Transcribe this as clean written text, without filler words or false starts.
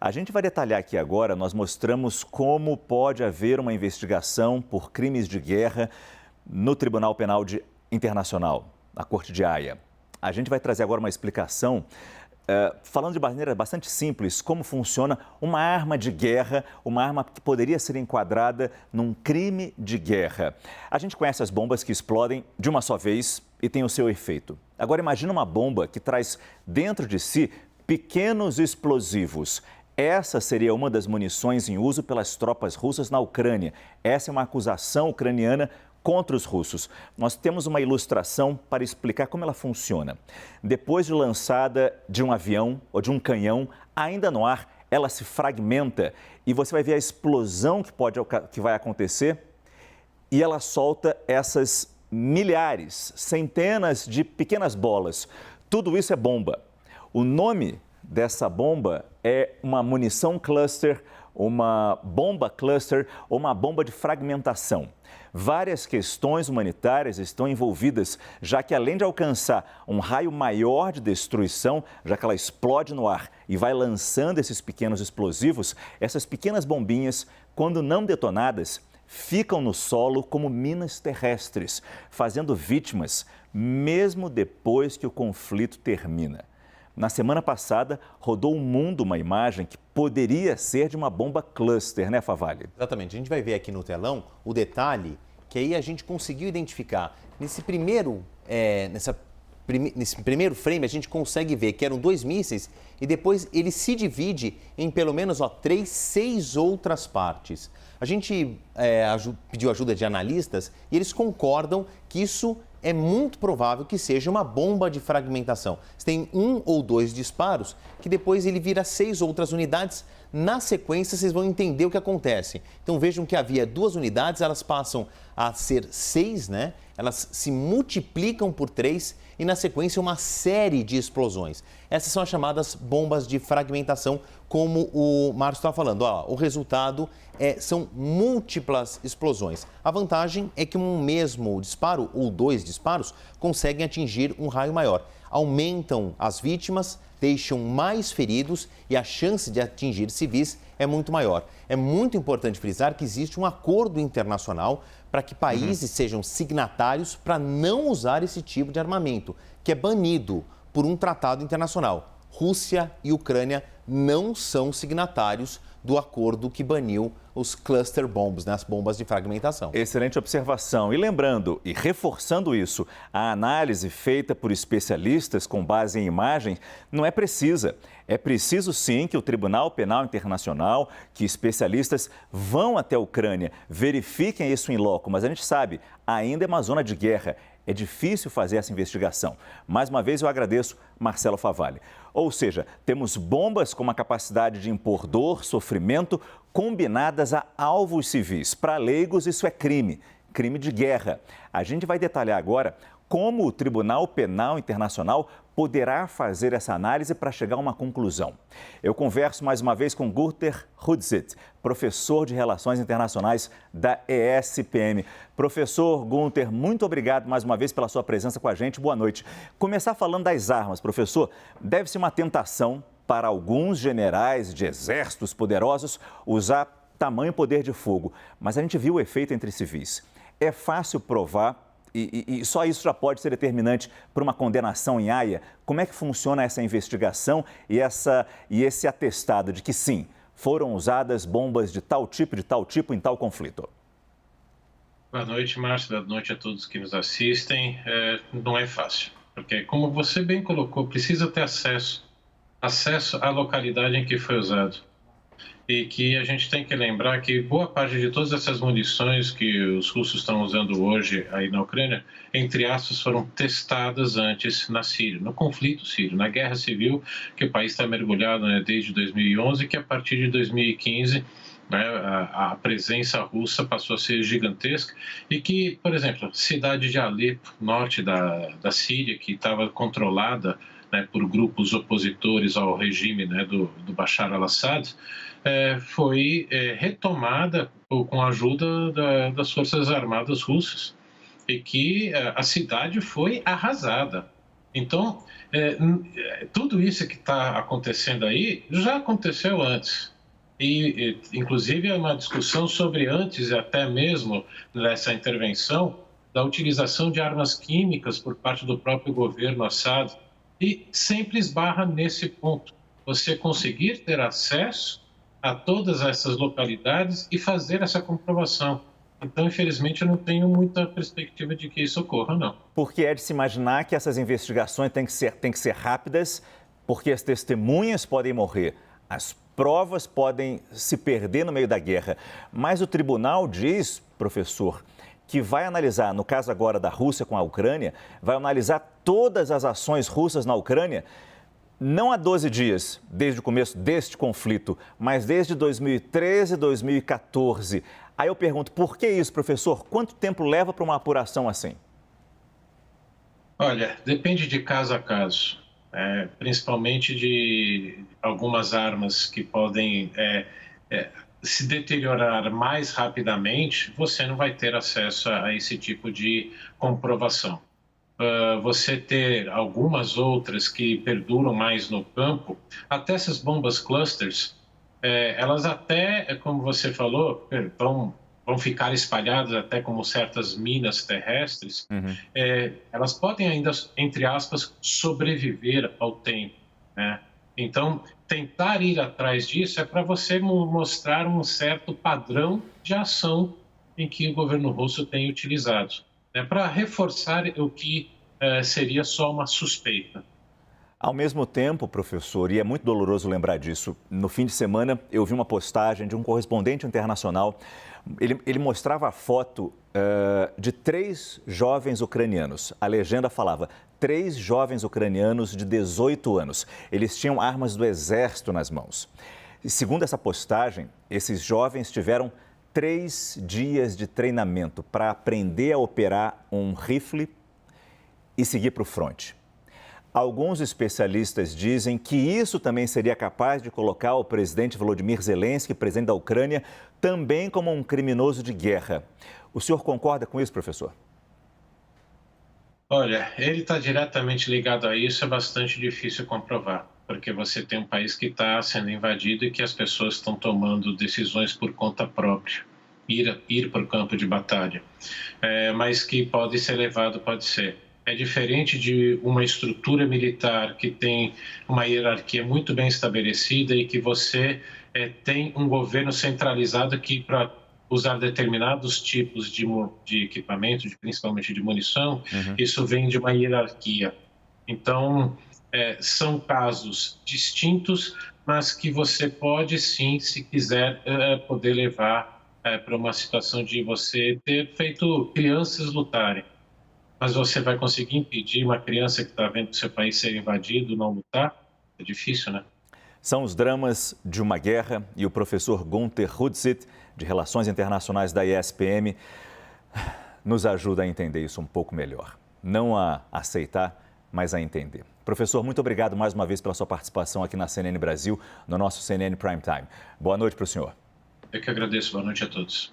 A gente vai detalhar aqui agora, nós mostramos como pode haver uma investigação por crimes de guerra no Tribunal Penal Internacional, na Corte de Haia. A gente vai trazer agora uma explicação, falando de maneira bastante simples, como funciona uma arma de guerra, uma arma que poderia ser enquadrada num crime de guerra. A gente conhece as bombas que explodem de uma só vez e tem o seu efeito. Agora imagina uma bomba que traz dentro de si pequenos explosivos. Essa seria uma das munições em uso pelas tropas russas na Ucrânia. Essa é uma acusação ucraniana contra os russos. Nós temos uma ilustração para explicar como ela funciona. Depois de lançada de um avião ou de um canhão, ainda no ar, ela se fragmenta e você vai ver a explosão que vai acontecer e ela solta essas milhares, centenas de pequenas bolas. Tudo isso é bomba. O nome dessa bomba é uma munição cluster, uma bomba cluster ou uma bomba de fragmentação. Várias questões humanitárias estão envolvidas, já que além de alcançar um raio maior de destruição, já que ela explode no ar e vai lançando esses pequenos explosivos, essas pequenas bombinhas, quando não detonadas, ficam no solo como minas terrestres, fazendo vítimas mesmo depois que o conflito termina. Na semana passada, rodou o mundo uma imagem que poderia ser de uma bomba cluster, né, Favalli? Exatamente. A gente vai ver aqui no telão o detalhe que aí a gente conseguiu identificar. Nesse primeiro frame, a gente consegue ver que eram 2 mísseis e depois ele se divide em pelo menos 6 outras partes. A gente pediu ajuda de analistas e eles concordam que isso é muito provável que seja uma bomba de fragmentação. Você tem 1 ou 2 disparos que depois ele vira 6 outras unidades. Na sequência, vocês vão entender o que acontece. Então vejam que havia 2 unidades, elas passam a ser 6, né? Elas se multiplicam por 3 e na sequência uma série de explosões. Essas são as chamadas bombas de fragmentação, como o Márcio está falando. O resultado são múltiplas explosões. A vantagem é que um mesmo disparo ou 2 disparos conseguem atingir um raio maior. Aumentam as vítimas, deixam mais feridos e a chance de atingir civis é muito maior. É muito importante frisar que existe um acordo internacional para que países sejam signatários para não usar esse tipo de armamento, que é banido por um tratado internacional. Rússia e Ucrânia não são signatários do acordo que baniu os cluster bombs, né, as bombas de fragmentação. Excelente observação. E lembrando e reforçando isso, a análise feita por especialistas com base em imagens não é precisa. É preciso sim que o Tribunal Penal Internacional, que especialistas vão até a Ucrânia, verifiquem isso em loco, mas a gente sabe, ainda é uma zona de guerra. É difícil fazer essa investigação. Mais uma vez eu agradeço Marcelo Favalli. Ou seja, temos bombas com uma capacidade de impor dor, sofrimento, combinadas a alvos civis. Para leigos isso é crime, crime de guerra. A gente vai detalhar agora como o Tribunal Penal Internacional poderá fazer essa análise para chegar a uma conclusão. Eu converso mais uma vez com Günter Rudsit, professor de Relações Internacionais da ESPM. Professor Günter, muito obrigado mais uma vez pela sua presença com a gente. Boa noite. Começar falando das armas, professor. Deve ser uma tentação para alguns generais de exércitos poderosos usar tamanho poder de fogo, mas a gente viu o efeito entre civis. É fácil provar e só isso já pode ser determinante para uma condenação em Haia. Como é que funciona essa investigação e esse atestado de que sim, foram usadas bombas de tal tipo em tal conflito? Boa noite, Márcio. Boa noite a todos que nos assistem. Não é fácil, porque como você bem colocou, precisa ter acesso à localidade em que foi usado. E que a gente tem que lembrar que boa parte de todas essas munições que os russos estão usando hoje aí na Ucrânia, entre aspas, foram testadas antes na Síria, no conflito sírio, na guerra civil, que o país está mergulhado, né, desde 2011, que a partir de 2015, né, a presença russa passou a ser gigantesca e que, por exemplo, a cidade de Alepo, norte da Síria, que estava controlada, né, por grupos opositores ao regime, né, do Bashar al-Assad, foi retomada com a ajuda das Forças Armadas russas e que a cidade foi arrasada. Então, tudo isso que está acontecendo aí já aconteceu antes. Inclusive, é uma discussão sobre antes, até mesmo nessa intervenção, da utilização de armas químicas por parte do próprio governo Assad. E sempre esbarra nesse ponto: você conseguir ter acesso a todas essas localidades e fazer essa comprovação. Então, infelizmente, eu não tenho muita perspectiva de que isso ocorra, não. Porque é de se imaginar que essas investigações têm que ser rápidas, porque as testemunhas podem morrer, as provas podem se perder no meio da guerra. Mas o tribunal diz, professor, que vai analisar, no caso agora da Rússia com a Ucrânia, vai analisar todas as ações russas na Ucrânia, não há 12 dias, desde o começo deste conflito, mas desde 2013, 2014. Aí eu pergunto, por que isso, professor? Quanto tempo leva para uma apuração assim? Olha, depende de caso a caso, principalmente de algumas armas que podem se deteriorar mais rapidamente. Você não vai ter acesso a esse tipo de comprovação. Você ter algumas outras que perduram mais no campo, até essas bombas clusters, elas até, como você falou, vão ficar espalhadas até como certas minas terrestres. Elas podem ainda, entre aspas, sobreviver ao tempo, né? Então, tentar ir atrás disso é para você mostrar um certo padrão de ação em que o governo russo tem utilizado, né, para reforçar o que seria só uma suspeita. Ao mesmo tempo, professor, e é muito doloroso lembrar disso, no fim de semana eu vi uma postagem de um correspondente internacional. Ele mostrava a foto de 3 jovens ucranianos. A legenda falava 3 jovens ucranianos de 18 anos. Eles tinham armas do exército nas mãos. E, segundo essa postagem, esses jovens tiveram 3 dias de treinamento para aprender a operar um rifle e seguir para o fronte. Alguns especialistas dizem que isso também seria capaz de colocar o presidente Volodymyr Zelensky, presidente da Ucrânia, também como um criminoso de guerra. O senhor concorda com isso, professor? Olha, ele está diretamente ligado a isso, é bastante difícil comprovar, porque você tem um país que está sendo invadido e que as pessoas estão tomando decisões por conta própria, ir para o campo de batalha, mas que pode ser levado, pode ser. É diferente de uma estrutura militar que tem uma hierarquia muito bem estabelecida e que você tem um governo centralizado que, para usar determinados tipos de equipamento, principalmente de munição, isso vem de uma hierarquia. Então, são casos distintos, mas que você pode sim, se quiser, poder levar para uma situação de você ter feito crianças lutarem. Mas você vai conseguir impedir uma criança que está vendo o seu país ser invadido não lutar? É difícil, né? São os dramas de uma guerra e o professor Gunther Hudzit, de Relações Internacionais da ESPM, nos ajuda a entender isso um pouco melhor. Não a aceitar, mas a entender. Professor, muito obrigado mais uma vez pela sua participação aqui na CNN Brasil, no nosso CNN Prime Time. Boa noite para o senhor. Eu que agradeço. Boa noite a todos.